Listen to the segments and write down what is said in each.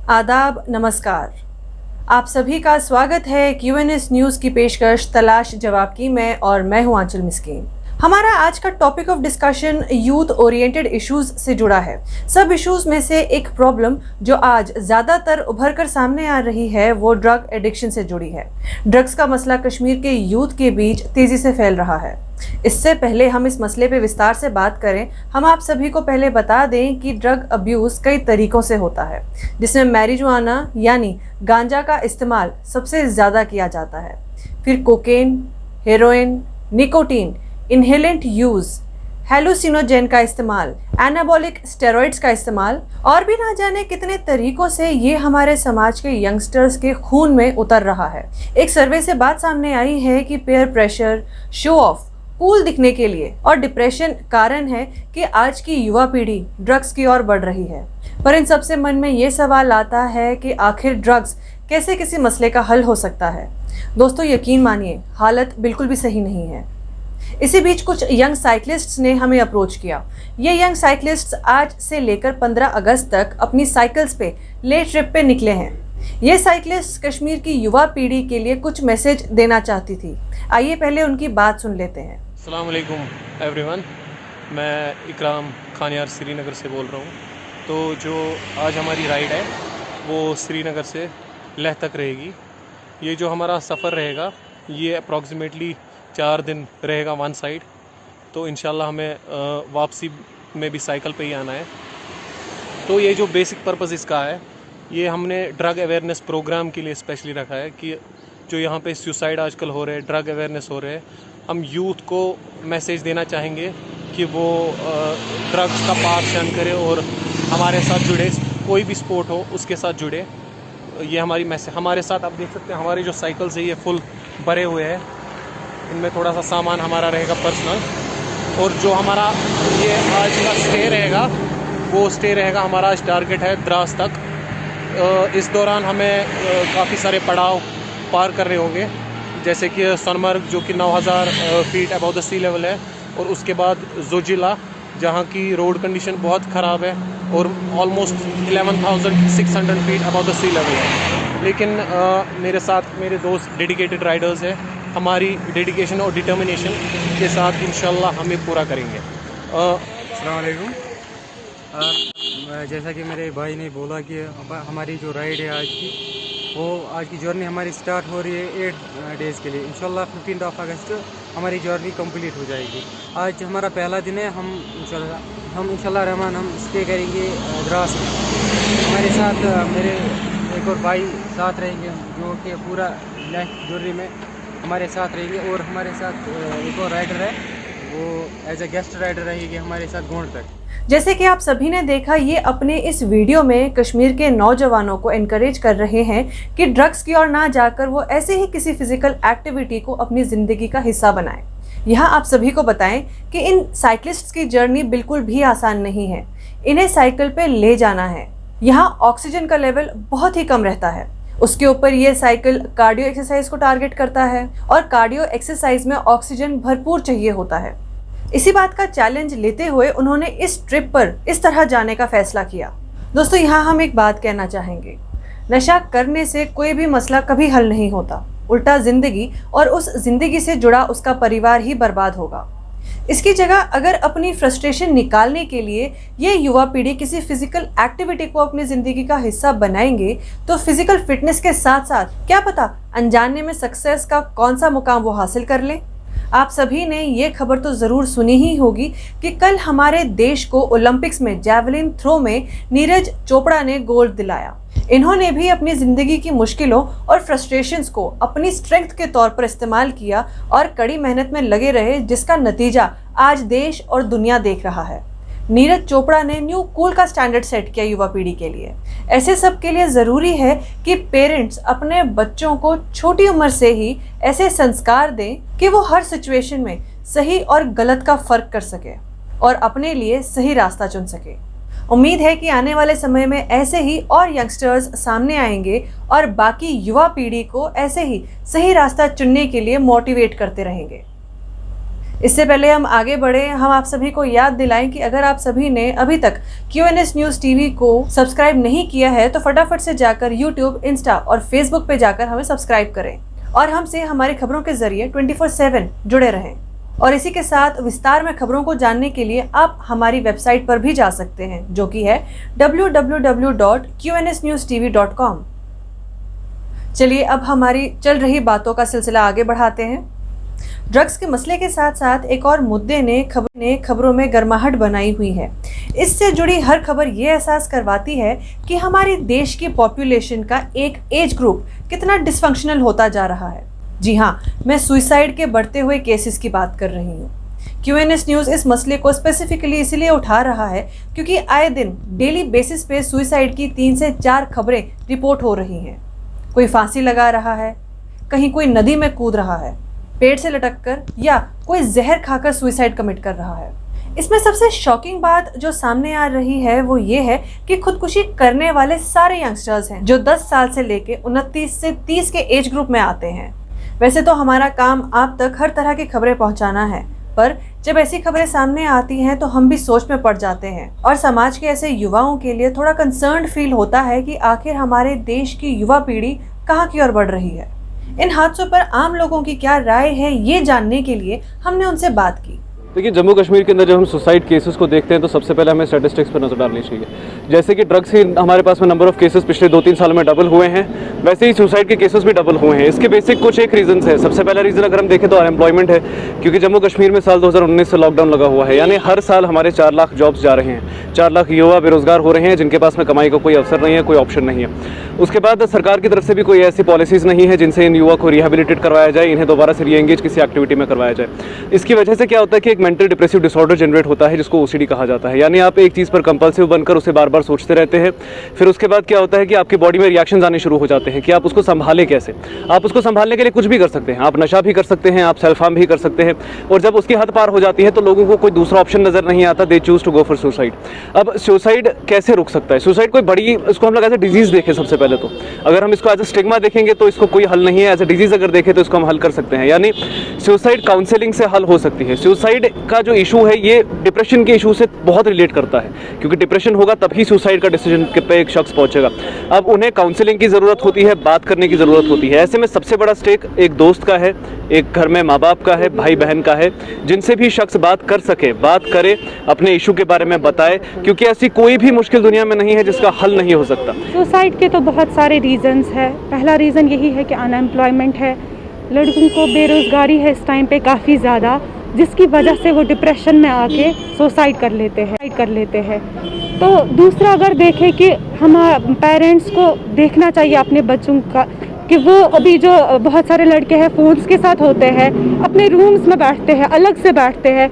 आदाब, नमस्कार। आप सभी का स्वागत है QNS न्यूज़ की पेशकश तलाश जवाब की में और मैं हूं आंचल मिस्कीन। हमारा आज का topic of discussion youth oriented issues से जुड़ा है। सब इश्यूज में से एक प्रॉब्लम जो आज ज़्यादातर उभर कर सामने आ रही है वो ड्रग एडिक्शन से जुड़ी है। ड्रग्स का मसला कश्मीर के यूथ के बीच तेज़ी से फैल रहा है। इससे पहले हम इस मसले पे विस्तार से बात करें, हम आप सभी को पहले बता दें कि ड्रग अब्यूज़ कई तरीक़ों से होता है, जिसमें मैरिजुआना यानी गांजा का इस्तेमाल सबसे ज़्यादा किया जाता है। फिर cocaine, heroin, nicotine, inhalant use, hallucinogen का इस्तेमाल, एनाबॉलिक स्टेरॉइड्स का इस्तेमाल और भी ना जाने कितने तरीकों से ये हमारे समाज के यंगस्टर्स के खून में उतर रहा है। एक सर्वे से बात सामने आई है कि peer pressure, show off, cool दिखने के लिए और डिप्रेशन कारण है कि आज की युवा पीढ़ी ड्रग्स की ओर बढ़ रही है। पर इन सबसे मन में ये सवाल आता है कि आखिर ड्रग्स कैसे किसी मसले का हल हो सकता है। दोस्तों, यकीन मानिए, हालत बिल्कुल भी सही नहीं है। इसी बीच कुछ यंग साइकिलिस्ट्स ने हमें अप्रोच किया। ये यंग साइकिलिस्ट्स आज से लेकर 15 अगस्त तक अपनी साइकिल्स पे ले ट्रिप पे निकले हैं। ये साइकिलिस्ट कश्मीर की युवा पीढ़ी के लिए कुछ मैसेज देना चाहती थी। आइए पहले उनकी बात सुन लेते हैं। अस्सलाम वालेकुम एवरीवन, मैं इकराम खानियार श्रीनगर से बोल रहा हूँ। तो जो आज हमारी राइड है वो श्रीनगर से लेह तक रहेगी। ये जो हमारा सफ़र रहेगा ये अप्रॉक्सीमेटली 4 दिन रहेगा वन साइड। तो इंशाल्लाह हमें वापसी में भी साइकिल पे ही आना है। तो ये जो बेसिक पर्पस इसका है, ये हमने ड्रग अवेयरनेस प्रोग्राम के लिए स्पेशली रखा है कि जो यहाँ पे सुसाइड आजकल हो रहे हैं, ड्रग अवेयरनेस हो रहे हैं, हम यूथ को मैसेज देना चाहेंगे कि वो ड्रग्स का पाथ शन करें और हमारे साथ जुड़े, कोई भी स्पोर्ट हो उसके साथ जुड़े। ये हमारी मैसेज। हमारे साथ आप देख सकते हैं हमारी जो साइकिल्स है ये फुल भरे हुए हैं। इनमें थोड़ा सा सामान हमारा रहेगा पर्सनल। और जो हमारा ये आज का स्टे रहेगा वो स्टे रहेगा, हमारा आज टारगेट है द्रास तक। इस दौरान हमें काफ़ी सारे पड़ाव पार करने होंगे, जैसे कि सोनमर्ग जो कि 9000 feet above the sea level है, और उसके बाद जोजिला जहाँ की रोड कंडीशन बहुत ख़राब है और almost 11,600 feet above the sea level है। लेकिन मेरे साथ मेरे दोस्त डेडिकेटेड राइडर्स हैं। हमारी डेडिकेशन और डिटर्मिनेशन के साथ इंशाल्लाह हम ये पूरा करेंगे। अस्सलाम वालेकुम। जैसा कि मेरे भाई ने बोला कि हमारी जो राइड है आज की जर्नी हमारी स्टार्ट हो रही है 8 डेज़ के लिए। इंशाल्लाह 15 अगस्त हमारी जर्नी कंप्लीट हो जाएगी। आज हमारा पहला दिन है। हम इंशाल्लाह रहमान हम स्टे करेंगे द्रास में। हमारे साथ मेरे एक और भाई साथ रहेंगे जो कि पूरा नेक्स्ट जर्नी में हमारे साथ रहेंगे, और हमारे साथ एक और राइडर है, वो एज ए गेस्ट राइडर रहेगी हमारे साथ गोंड तक। जैसे कि आप सभी ने देखा, ये अपने इस वीडियो में कश्मीर के नौजवानों को एनकरेज कर रहे हैं कि ड्रग्स की ओर ना जाकर वो ऐसे ही किसी फिजिकल एक्टिविटी को अपनी ज़िंदगी का हिस्सा बनाएं। यहाँ आप सभी को बताएं कि इन साइकिलिस्ट्स की जर्नी बिल्कुल भी आसान नहीं है। इन्हें साइकिल पे ले जाना है। यहाँ ऑक्सीजन का लेवल बहुत ही कम रहता है। उसके ऊपर ये साइकिल कार्डियो एक्सरसाइज को टारगेट करता है और कार्डियो एक्सरसाइज में ऑक्सीजन भरपूर चाहिए होता है। इसी बात का चैलेंज लेते हुए उन्होंने इस ट्रिप पर इस तरह जाने का फैसला किया। दोस्तों, यहाँ हम एक बात कहना चाहेंगे, नशा करने से कोई भी मसला कभी हल नहीं होता। उल्टा जिंदगी और उस जिंदगी से जुड़ा उसका परिवार ही बर्बाद होगा। इसकी जगह अगर अपनी फ्रस्ट्रेशन निकालने के लिए ये युवा पीढ़ी किसी फिजिकल एक्टिविटी को अपनी ज़िंदगी का हिस्सा बनाएंगे तो फिजिकल फिटनेस के साथ साथ क्या पता अनजाने में सक्सेस का कौन सा मुकाम वो हासिल कर ले। आप सभी ने ये खबर तो ज़रूर सुनी ही होगी कि कल हमारे देश को ओलंपिक्स में जैवलिन थ्रो में नीरज चोपड़ा ने गोल्ड दिलाया। इन्होंने भी अपनी ज़िंदगी की मुश्किलों और फ्रस्ट्रेशंस को अपनी स्ट्रेंथ के तौर पर इस्तेमाल किया और कड़ी मेहनत में लगे रहे, जिसका नतीजा आज देश और दुनिया देख रहा है। नीरज चोपड़ा ने न्यू कूल का स्टैंडर्ड सेट किया युवा पीढ़ी के लिए। ऐसे सब के लिए ज़रूरी है कि पेरेंट्स अपने बच्चों को छोटी उम्र से ही ऐसे संस्कार दें कि वो हर सिचुएशन में सही और गलत का फ़र्क कर सके और अपने लिए सही रास्ता चुन सके। उम्मीद है कि आने वाले समय में ऐसे ही और यंगस्टर्स सामने आएंगे और बाकी युवा पीढ़ी को ऐसे ही सही रास्ता चुनने के लिए मोटिवेट करते रहेंगे। इससे पहले हम आगे बढ़े, हम आप सभी को याद दिलाएं कि अगर आप सभी ने अभी तक QNS न्यूज़ टीवी को सब्सक्राइब नहीं किया है तो फटाफट से जाकर YouTube, इंस्टा और फेसबुक पे जाकर हमें सब्सक्राइब करें और हमसे हमारी खबरों के जरिए 24/7 जुड़े रहें। और इसी के साथ विस्तार में खबरों को जानने के लिए आप हमारी वेबसाइट पर भी जा सकते हैं, जो कि है www.qnsnewstv.com। चलिए अब हमारी चल रही बातों का सिलसिला आगे बढ़ाते हैं। ड्रग्स के मसले के साथ साथ एक और मुद्दे ने खबरों में गर्माहट बनाई हुई है। इससे जुड़ी हर खबर ये एहसास करवाती है कि हमारे देश की पॉपुलेशन का एक एज ग्रुप कितना डिसफंक्शनल होता जा रहा है। जी हाँ, मैं सुसाइड के बढ़ते हुए केसेस की बात कर रही हूँ। QNS न्यूज़ इस मसले को स्पेसिफिकली इसलिए उठा रहा है क्योंकि आए दिन डेली बेसिस पे सुसाइड की 3 से 4 खबरें रिपोर्ट हो रही हैं। कोई फांसी लगा रहा है, कहीं कोई नदी में कूद रहा है, पेड़ से लटककर, या कोई जहर खाकर सुसाइड कमिट कर रहा है। इसमें सबसे शॉकिंग बात जो सामने आ रही है वो ये है कि खुदकुशी करने वाले सारे यंगस्टर्स हैं जो 10 साल से लेके 29 से 30 के एज ग्रुप में आते हैं। वैसे तो हमारा काम आप तक हर तरह की खबरें पहुंचाना है, पर जब ऐसी खबरें सामने आती हैं तो हम भी सोच में पड़ जाते हैं और समाज के ऐसे युवाओं के लिए थोड़ा कंसर्न्ड फील होता है कि आखिर हमारे देश की युवा पीढ़ी कहाँ की ओर बढ़ रही है। इन हादसों पर आम लोगों की क्या राय है, ये जानने के लिए हमने उनसे बात की। देखिए, जम्मू कश्मीर के अंदर जब हम सुसाइड केसेस को देखते हैं तो सबसे पहले हमें स्टैटिस्टिक्स पर नजर डालनी चाहिए। जैसे कि ड्रग्स के हमारे पास में नंबर ऑफ केसेस पिछले 2-3 सालों में डबल हुए हैं, वैसे ही सुसाइड के केसेस भी डबल हुए हैं। इसके बेसिक कुछ एक रीजंस है। सबसे पहला रीज़न अगर हम देखें तो अनएम्प्लॉयमेंट है, क्योंकि जम्मू कश्मीर में साल 2019 से लॉकडाउन लगा हुआ है, यानी हर साल हमारे 4 लाख जॉब्स जा रहे हैं। 4 लाख युवा बेरोजगार हो रहे हैं जिनके पास में कमाई का कोई अवसर नहीं है, कोई ऑप्शन नहीं है। उसके बाद सरकार की तरफ से भी कोई ऐसी पॉलिसीज़ नहीं है जिनसे इन युवा को रिहेबिलिटेट करवाया जाए, इन्हें दोबारा से रीएंगेज किसी एक्टिविटी में करवाया जाए। इसकी वजह से क्या होता है कि एक मेंटल डिप्रेसिव डिसऑर्डर जनरेट होता है जिसको OCD कहा जाता है। यानी आप एक चीज़ पर कंपल्सिव बनकर उसे बार बार सोचते रहते हैं। फिर उसके बाद क्या होता है कि आपकी बॉडी में रिएक्शंस आने शुरू हो जाते हैं कि आप उसको संभालें कैसे। आप उसको संभालने के लिए कुछ भी कर सकते हैं, आप नशा भी कर सकते हैं, आप सेल्फ हार्म भी कर सकते हैं, और जब उसकी हद पार हो जाती है तो लोगों को कोई दूसरा ऑप्शन नजर नहीं आता, they choose to go for suicide. अब सुसाइड कैसे रुक सकता है? सुसाइड कोई बड़ी, इसको हम लोग एज ए डिजीज देखें सबसे पहले तो। अगर हम इसको एज ए स्टिग्मा देखेंगे तो इसको कोई हल नहीं है, एज ए डिजीज अगर देखें तो इसको हम हल कर सकते हैं। यानी सुसाइड काउंसलिंग से हल हो सकती है। सुसाइड का जो इशू है ये डिप्रेशन के इशू से बहुत रिलेट करता है, क्योंकि डिप्रेशन होगा तभी सुसाइड का डिसीजन पे एक शख्स पहुंचेगा। अब उन्हें काउंसलिंग की ज़रूरत होती है, बात करने की ज़रूरत होती है। ऐसे में सबसे बड़ा स्टेक एक दोस्त का है, एक घर में माँ बाप का है, भाई बहन का है, जिनसे भी शख्स बात कर सके, बात करे, अपने इशू के बारे में बताए, क्योंकि ऐसी कोई भी मुश्किल दुनिया में नहीं है जिसका हल नहीं हो सकता। सुसाइड के तो बहुत सारे रीज़न्स है। पहला रीज़न यही है कि अनएम्प्लॉयमेंट है, लड़कों को बेरोज़गारी है इस टाइम पे काफ़ी ज़्यादा, जिसकी वजह से वो डिप्रेशन में आके सुसाइड कर लेते हैं। तो दूसरा अगर देखें कि हम पेरेंट्स को देखना चाहिए अपने बच्चों का कि वो अभी जो बहुत सारे लड़के हैं फ़ोन्स के साथ होते हैं, अपने रूम्स में बैठते हैं, अलग से बैठते हैं।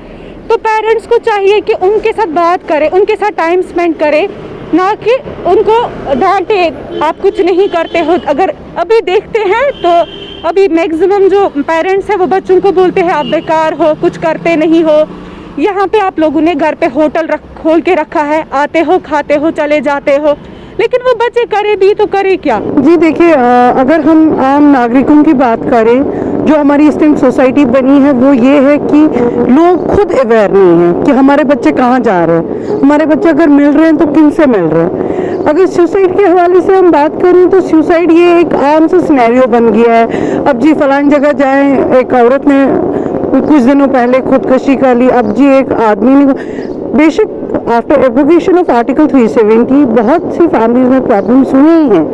तो पेरेंट्स को चाहिए कि उनके साथ बात करें, उनके साथ टाइम स्पेंड करें, ना कि उनको डांटे आप कुछ नहीं करते हो। अगर अभी देखते हैं तो अभी मैक्सिमम जो पेरेंट्स हैं वो बच्चों को बोलते हैं आप बेकार हो, कुछ करते नहीं हो। यहाँ पे आप लोगों ने घर पे होटल खोल के रखा है, आते हो, खाते हो, चले जाते हो, लेकिन वो बच्चे करे भी तो करे क्या? जी देखिए, अगर हम आम नागरिकों की बात करें, जो हमारी इस टाइम सोसाइटी बनी है वो ये है कि लोग खुद अवेयर नहीं हैं कि हमारे बच्चे कहाँ जा रहे हैं, हमारे बच्चे अगर मिल रहे हैं तो किन से मिल रहे हैं। अगर सुसाइड के हवाले से हम बात करें तो सुसाइड ये एक आम सा सिनेरियो बन गया है। अब जी फलान जगह जाएं, एक औरत ने कुछ दिनों पहले खुदकुशी कर ली, अब जी एक आदमी ने, बेशक आफ्टर एब्रोगेशन ऑफ आर्टिकल 370 बहुत सी फैमिलीज में प्रॉब्लम्स हुई हैं।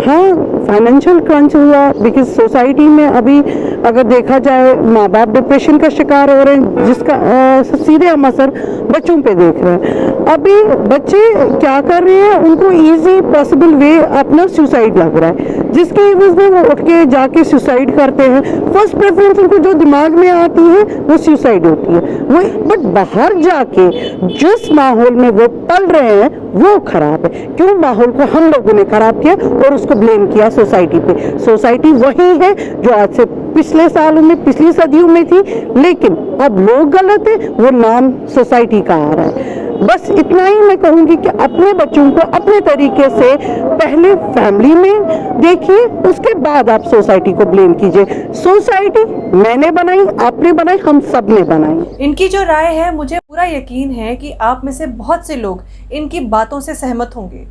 हाँ, फाइनेंशियल क्रंच हुआ, बिकॉज सोसाइटी में अभी अगर देखा जाए माँ बाप डिप्रेशन का शिकार हो रहे हैं, जिसका सीधे हम असर बच्चों पे देख रहे हैं। अभी बच्चे क्या कर रहे हैं, उनको इजी पॉसिबल वे अपना सुसाइड लग रहा है, जिसके एवज में वो उठ के जाके सुसाइड करते हैं। फर्स्ट प्रेफरेंस उनको जो दिमाग में आती है वो सुसाइड होती है वो, बट बाहर जाके जिस माहौल में वो पल रहे हैं वो खराब है। क्यों? माहौल को हम लोगों ने खराब किया और उसको ब्लेम किया सोसाइटी पे। सोसाइटी वही है जो आज से पिछले सालों में, पिछली सदियों में थी, लेकिन अब लोग गलत है, वो नाम सोसाइटी का आ रहा है। बस इतना ही मैं कहूँगी कि अपने बच्चों को अपने तरीके से पहले फैमिली में देखिए, उसके बाद आप सोसाइटी को ब्लेम कीजिए। सोसाइटी मैंने बनाई, आपने बनाई, हम सब ने बनाई। इनकी जो राय है, मुझे पूरा यकीन है कि आप में से बहुत से लोग इनकी बातों से सहमत होंगे।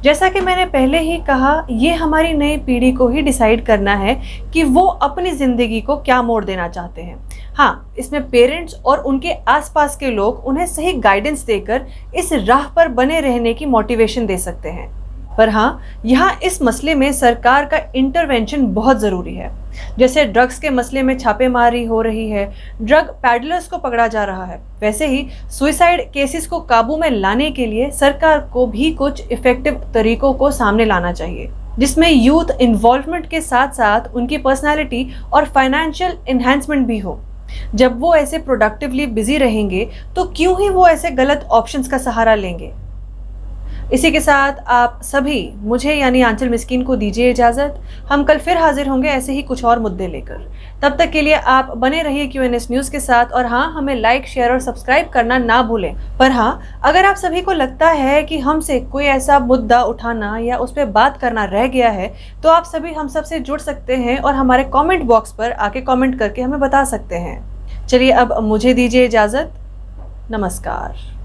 जैसा कि मैंने पहले ही कहा, ये हमारी नई पीढ़ी को ही डिसाइड करना है कि वो अपनी ज़िंदगी को क्या मोड़ देना चाहते हैं। हाँ, इसमें पेरेंट्स और उनके आसपास के लोग उन्हें सही गाइडेंस देकर इस राह पर बने रहने की मोटिवेशन दे सकते हैं। पर हाँ, यहाँ इस मसले में सरकार का इंटरवेंशन बहुत ज़रूरी है। जैसे ड्रग्स के मसले में छापेमारी हो रही है, ड्रग पैडलर्स को पकड़ा जा रहा है, वैसे ही सुसाइड केसेस को काबू में लाने के लिए सरकार को भी कुछ इफेक्टिव तरीकों को सामने लाना चाहिए, जिसमें यूथ इन्वॉल्वमेंट के साथ साथ उनकी पर्सनालिटी और फाइनेंशियल इन्हांसमेंट भी हो। जब वो ऐसे प्रोडक्टिवली बिजी रहेंगे तो क्यों ही वो ऐसे गलत ऑप्शंस का सहारा लेंगे। इसी के साथ आप सभी मुझे यानी आंचल मिस्कीन को दीजिए इजाज़त। हम कल फिर हाजिर होंगे ऐसे ही कुछ और मुद्दे लेकर। तब तक के लिए आप बने रहिए QNS न्यूज़ के साथ। और हाँ, हमें लाइक, शेयर और सब्सक्राइब करना ना भूलें। पर हाँ, अगर आप सभी को लगता है कि हमसे कोई ऐसा मुद्दा उठाना या उस पर बात करना रह गया है, तो आप सभी हम सब से जुड़ सकते हैं और हमारे कॉमेंट बॉक्स पर आके कॉमेंट करके हमें बता सकते हैं। चलिए अब मुझे दीजिए इजाज़त। नमस्कार।